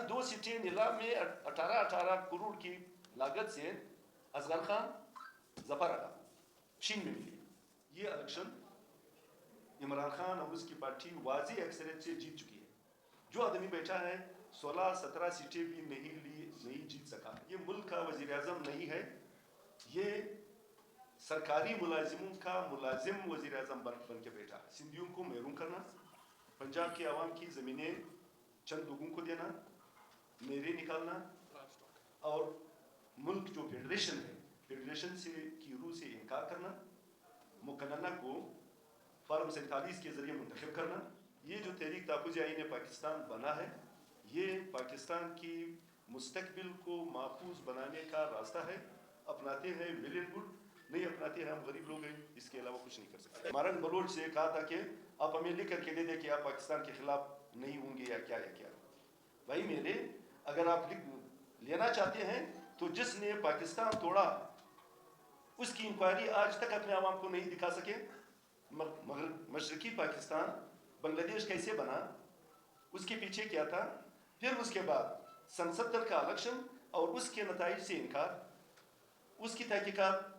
2 सीटें नीला में 18 करोड़ की लागत से असगर खान जफर अला चीन में मिली। ये इलेक्शन इमरान खान और उसकी पार्टी वाजी अक्सरियत से जीत चुकी है। जो आदमी बैठा है 16-17 सीटें भी नहीं जीत सका। ये मुल्क का वजीर आज़म नहीं है, ये सरकारी मुलाजिमों का मुलाजिम वजीर आज़म बन के बैठा। सिंधियों को महरूम करना, पंजाब की आवाम की ज़मीनें चंद लोगों को देना, मेरे निकालना, और मुल्क जो फेडरेशन है, फेडरेशन से की रूह से इनकार करना, मुकन्ना को फार्म 47 के ज़रिए मुंतखब करना। ये जो तहरीक ताक़ुज़ आईन पाकिस्तान बना है, ये पाकिस्तान की मुस्तकबिल को महफूज बनाने का रास्ता है। अपनाते हैं वेल एंड गुड, नहीं अपनाते हैं हम गरीब लोग हैं, इसके अलावा कुछ नहीं कर सकते। मारंग बलोच से कहा था कि आप हमें लिख करके दे दें कि आप पाकिस्तान के खिलाफ नहीं होंगे या क्या भाई मेरे, अगर आप लेना चाहते हैं तो जिसने पाकिस्तान तोड़ा उसकी इंक्वायरी आज तक अपने आवाम को नहीं दिखा सके। मगर मशरकी पाकिस्तान बांग्लादेश कैसे बना, उसके पीछे क्या था, फिर उसके बाद सन 70 का इलेक्शन और उसके नताइज से इनकार, उसकी तहकीकात,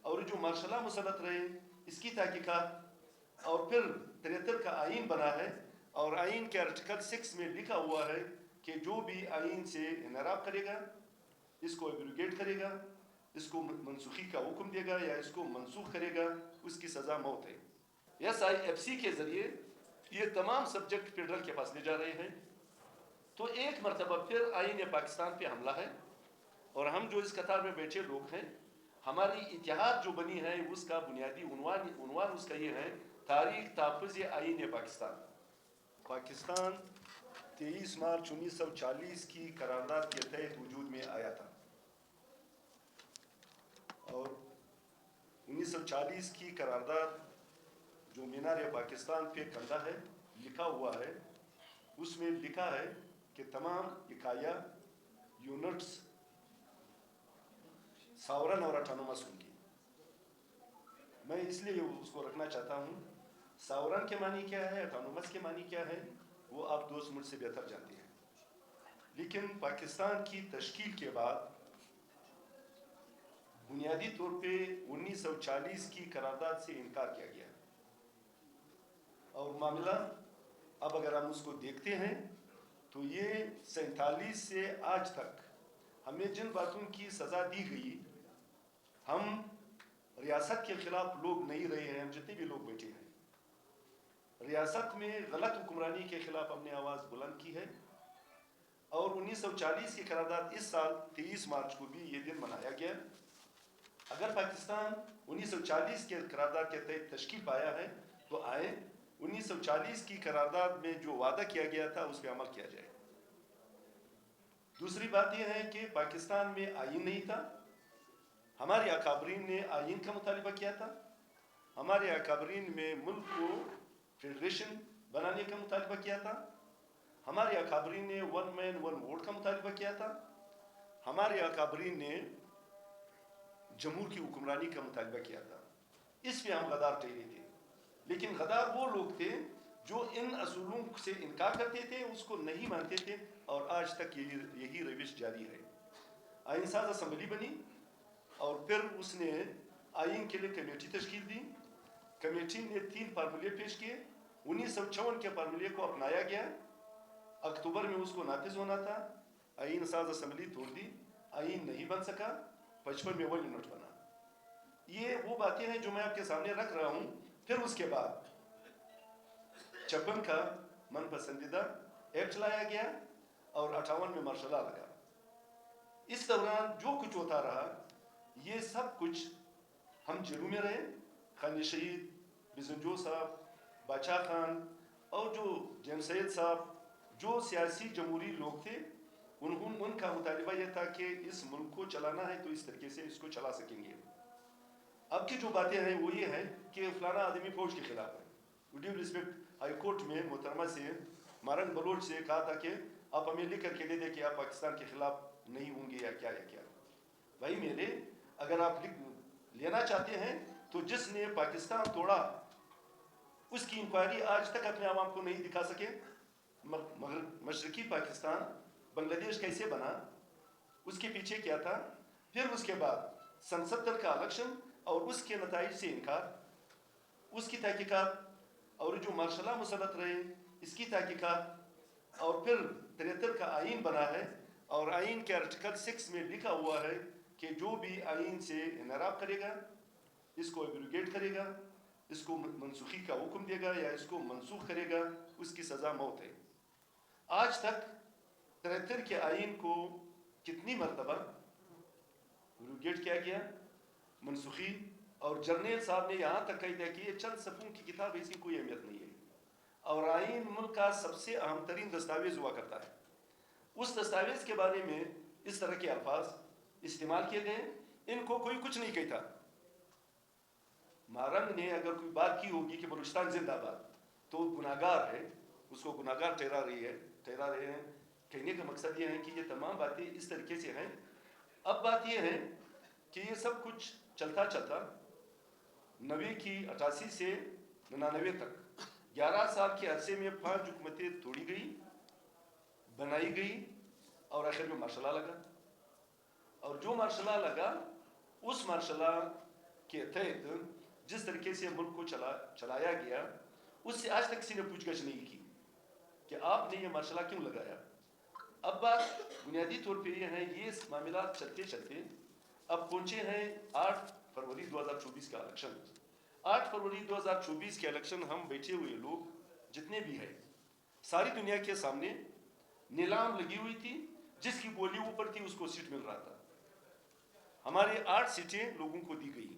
और जो मार्शल मुसलत रहे इसकी तहकीकात, और फिर 73 का आइन बना है और आइन के आर्टिकल 6 में लिखा हुआ है कि जो भी आइन से इनराब करेगा, इसको एब्रोगेट करेगा, इसको मनसूखी का हुक्म देगा या इसको मनसूख करेगा, उसकी सज़ा मौत है। SIFC के ज़रिए ये तमाम सब्जेक्ट फेडरल के पास ले जा रहे हैं। तो एक मरतबा फिर आइन पाकिस्तान पे हमला है, और हम जो इस कतार में बैठे लोग हैं, हमारी इतिहाद जो बनी है उसका बुनियादी उन्वान उसका ये है, तारीख ताफ़ुज़ आइन पाकिस्तान। पाकिस्तान 23 मार्च 1940 की करारदाद के तहत वजूद में आया था, और 1940 की करारदाद जो मीनार पाकिस्तान पे कंधा है लिखा हुआ है, उसमें लिखा है कि तमाम इकाया यूनिट्स सावरन और ऑटोनोमस होंगी। मैं इसलिए उसको रखना चाहता हूँ। सावरन के मानी क्या है, ऑटोनोमस के मानी क्या है, वो आप दोस्त मुझसे बेहतर जानते हैं। लेकिन पाकिस्तान की तश्कील के बाद बुनियादी तौर पे 1940 की करारदाद से इनकार किया गया, और मामला अब अगर हम उसको देखते हैं तो ये 47 से आज तक हमें जिन बातों की सज़ा दी गई, हम रियासत के खिलाफ लोग नहीं रहे हैं। हम जितने भी लोग बैठे हैं, रियासत में गलत हुक्मरानी के खिलाफ हमने आवाज़ बुलंद की है, और 1940 की करारदाद इस साल 23 मार्च को भी ये दिन मनाया गया। अगर पाकिस्तान 1940 के करारदाद के तहत तश्कील पाया है तो आए 1940 की करारदाद में जो वादा किया गया था उस पर अमल किया जाए। दूसरी बात यह है कि पाकिस्तान में आइन नहीं था। हमारे अकाबरीन ने आइन का मुतालिबा किया था। हमारे अकाबरीन में मुल्क को फेडरेशन बनाने का मुतालिबा किया था। हमारे अकाबरीन ने 1 मैन 1 वोट का मुतालिबा किया था। हमारे अकाबरीन ने जमहूर की हुक्मरानी का मुतालिबा किया था। इस पे हम गदार ठहरे थे, लेकिन गदार वो लोग थे जो इन असूलों से इनकार करते थे, उसको नहीं मानते थे, और आज तक यही रविश जारी है। आइन साज असम्बली बनी और फिर उसने आइन के लिए कमेटी तश्कील दी। कमेटी ने 3 फार्मूले पेश किए। 1956 के फार्मूले को अपनाया गया। अक्टूबर में उसको नाफिज होना था। आइन साज असम्बली तोड़ दी, आइन नहीं बन सका। 55 में वो यूनिट बना। ये वो बातें हैं जो मैं आपके सामने रख रहा हूँ। फिर उसके बाद 56 का मन पसंदीदा एक्ट लाया गया और 58 में मार्शल लॉ लगा। इस दौरान जो कुछ होता रहा, ये सब कुछ हम जेलों में रहे। खान शहीद, बिजनजो साहब, बादशाह खान और जो जैन सैयद साहब, जो सियासी जमहूरी लोग थे, उनका मुतालिबा यह था कि इस मुल्क को चलाना है तो इस तरीके से इसको चला सकेंगे। अब की जो बातें हैं वो ये है कि फलाना आदमी फौज के खिलाफ है। With due respect, high court में मोहतरमा से मारंग बलोच से कहा था कि आप हमें लिख करके दे दें कि आप पाकिस्तान के खिलाफ नहीं होंगे या क्या या क्या। भाई मेरे, अगर आप लेना चाहते हैं तो जिसने पाकिस्तान तोड़ा उसकी इंक्वायरी आज तक अपने आवाम को नहीं दिखा सके। मगर मशरकी पाकिस्तान बांग्लादेश कैसे बना, उसके पीछे क्या था, फिर उसके बाद सन 70 का इलेक्शन और उसके नताइज से इनकार, उसकी तहकीकात, और जो मार्शल मुसलत रहे इसकी तहकीकात, और फिर 73 का आइन बना है और आइन के आर्टिकल 6 में लिखा हुआ है कि जो भी आइन से इनराब करेगा, इसको एब्रोगेट करेगा, इसको मनसूखी का हुक्म देगा या इसको मनसूख करेगा, उसकी सज़ा मौत है। आज तक 73 के आइन को कितनी मरतबा एब्रोगेट किया गया, मनसूखी, और जर्नल साहब ने यहाँ तक कह दिया कि ये चंद सफ़ों की किताब, इसकी कोई अहमियत नहीं है। और आइन मुल्क का सबसे अहम तरीन दस्तावेज हुआ करता है। उस दस्तावेज के बारे में इस तरह के अल्फाज इस्तेमाल किए गए, इनको कोई कुछ नहीं कहता। मारंग ने अगर कोई बात की होगी कि बलूचिस्तान जिंदाबाद, तो गुनाहगार है, उसको गुनाहगार ठहरा रहे हैं। कहने का मकसद ये है कि ये तमाम बातें इस तरीके से हैं। अब बात ये है कि ये सब कुछ चलता चलता 88 से 99 तक 11 साल के अरसे में 5 हुकूमतें तोड़ी गई, बनाई गई, और आखिर में मार्शल लगा। और जो मार्शल लगा, उस मार्शल के तहत जिस तरीके से मुल्क को चलाया गया, उससे आज तक किसी ने पूछगछ नहीं की कि आपने ये मार्शल क्यों लगाया। अब बात बुनियादी तौर पे ये है, ये मामला चलते चलते अब पहुंचे हैं 8 फरवरी 2024 का इलेक्शन। 8 फरवरी 2024 के इलेक्शन हम बैठे हुए लोग जितने भी हैं, सारी दुनिया के सामने नीलाम लगी हुई थी, जिसकी बोली ऊपर थी उसको सीट मिल रहा था। हमारी 8 सीटें लोगों को दी गई,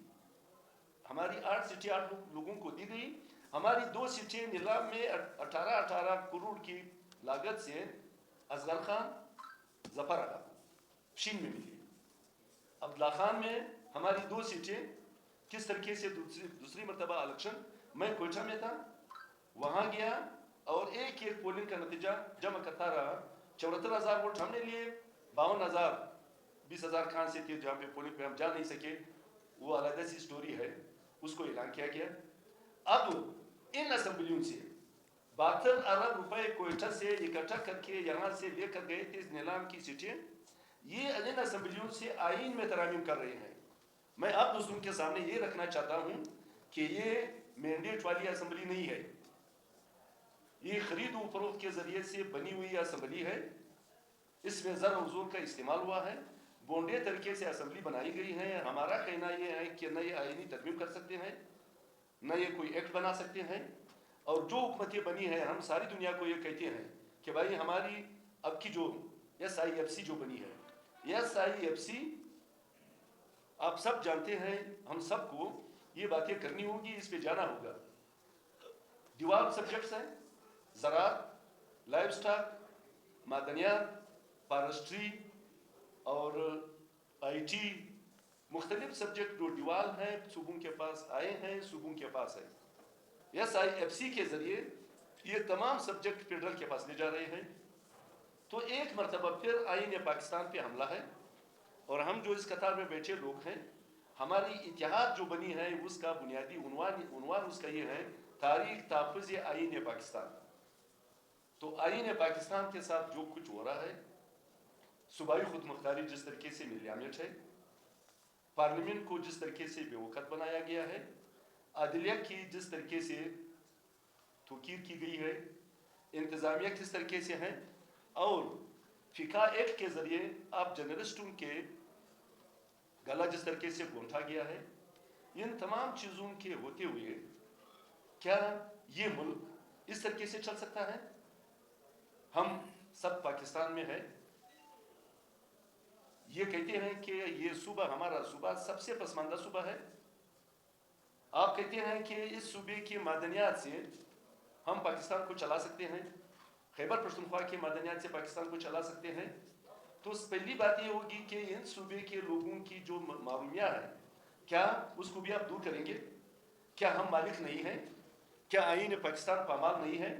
हमारी 8 सीटें 8 लोगों को दी गई। हमारी 2 सीटें नीलाम में 18 करोड़ की लागत से असगर खान, जफर आगा शीन में मिली। अब्दुल्ला खान में हमारी 2 सीटें किस तरीके से दूसरी मरतबा इलेक्शन, मैं कोयटा में था, वहाँ गया और एक पोलिंग का नतीजा जमा करता रहा। 74,000 वोट हमने लिए, 52,000 20,000 खान से थे, जहाँ पे पोलिंग पे हम जा नहीं सके, वो अलग सी स्टोरी है, उसको ऐलान किया गया। अब इन असेंबलियों से 72 अरब रुपए कोयटा से इकट्ठा करके यहाँ से लेकर गए थे इस नीलाम की सीटें, ये इन असेंबलियों से आइन में तरामीम कर रहे हैं। मैं आप दोस्तों के सामने ये रखना चाहता हूँ कि ये मैंडेट वाली असेंबली नहीं है, ये खरीद व फरोख्त के जरिए से बनी हुई असेंबली है। इसमें ज़र और ज़ोर का इस्तेमाल हुआ है, बोंडे तरीके से असेंबली बनाई गई है। हमारा कहना ये है कि न ये आईनी तरमीम कर सकते हैं, न ये कोई एक्ट बना सकते हैं। और जो हुकूमतें बनी है, हम सारी दुनिया को ये कहते हैं कि भाई हमारी अब की जो SIFC जो बनी है, SIFC आप सब जानते हैं, हम सबको ये बातें करनी होगी, इस पे जाना होगा। डिवाल्व सब्जेक्ट्स हैं, ज़राअत, लाइव स्टॉक, मादनियात, फॉरेस्ट्री और IT, मुख्तलिफ सब्जेक्ट जो डिवाल्व हैं, सूबों के पास आए हैं, सूबों के पास है। SIFC के ज़रिए ये तमाम सब्जेक्ट फेडरल के पास ले जा रहे हैं। तो एक मरतबा फिर आईन पाकिस्तान पे हमला है, और हम जो इस कतार में बैठे लोग हैं, हमारी इतिहाद जो बनी है उसका बुनियादी उन्वान उसका ये है, तारीख ताफ़ुज़ आईन पाकिस्तान। तो आईन पाकिस्तान के साथ जो कुछ हो रहा है, सूबाई खुद मुख्तारी जिस तरीके से मिलियामेट है, पार्लियामेंट को जिस तरीके से बेवकत बनाया गया है, अदलिया की जिस तरीके से तौकीर की गई है, इंतज़ामिया किस तरीके से है, और फ़िका एक्ट के ज़रिए आप जर्नलिस्टों के गला जिस तरीके से गूंथा गया है, इन तमाम चीज़ों के होते हुए क्या ये मुल्क इस तरीके से चल सकता है? हम सब पाकिस्तान में है, ये कहते हैं कि ये सूबा हमारा सूबा सबसे पसमानदा सूबा है। आप कहते हैं कि इस सूबे की मादनियात से हम पाकिस्तान को चला सकते हैं, खैबर पख्तूनख्वा के मादनियात से पाकिस्तान को चला सकते हैं। तो पहली बात ये होगी कि इन सूबे के लोगों की जो मालूमिया है, क्या उसको भी आप दूर करेंगे? क्या हम मालिक नहीं हैं? क्या आईन पाकिस्तान पामाल नहीं है?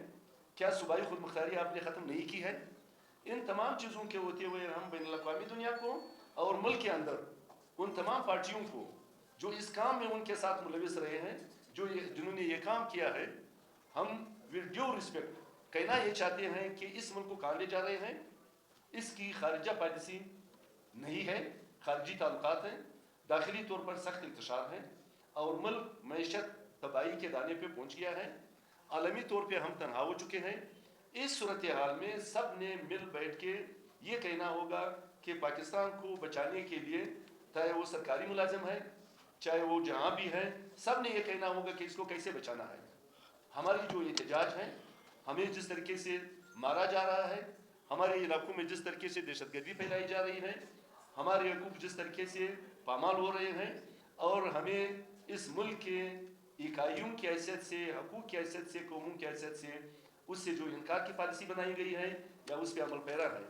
क्या सूबाई खुद मुख्तारी आपने ख़त्म नहीं की है? इन तमाम चीज़ों के होते हुए हम बैनुल-अक़वामी दुनिया को और मुल्क के अंदर उन तमाम पार्टियों को जो इस काम में उनके साथ मुलविस रहे हैं, जिन्होंने ये काम किया है, हम विद ड्यू रिस्पेक्ट कहना ये चाहते हैं कि इस मुल्क को कहाँ ले जा रहे हैं। اس کی خارجہ پالیسی نہیں ہے، خارجی تعلقات ہیں، داخلی طور پر سخت انتشار ہے اور ملک معیشت تباہی کے دانے پہ پہنچ گیا ہے، عالمی طور پہ ہم تنہا ہو چکے ہیں۔ اس صورتحال میں سب نے مل بیٹھ کے یہ کہنا ہوگا کہ پاکستان کو بچانے کے لیے، چاہے وہ سرکاری ملازم ہے، چاہے وہ جہاں بھی ہے، سب نے یہ کہنا ہوگا کہ اس کو کیسے بچانا ہے۔ ہماری جو احتجاج ہے، ہمیں جس طریقے سے مارا جا رہا ہے، ہمارے علاقوں میں جس طریقے سے دہشت گردی پھیلائی جا رہی ہے، ہمارے حقوق جس طریقے سے پامال ہو رہے ہیں، اور ہمیں اس ملک کے اکائیوں کی حیثیت سے، حقوق کی حیثیت سے، قوموں کی حیثیت سے، اس سے جو انکار کی پالیسی بنائی گئی ہے یا اس پہ عمل پیرا ہے،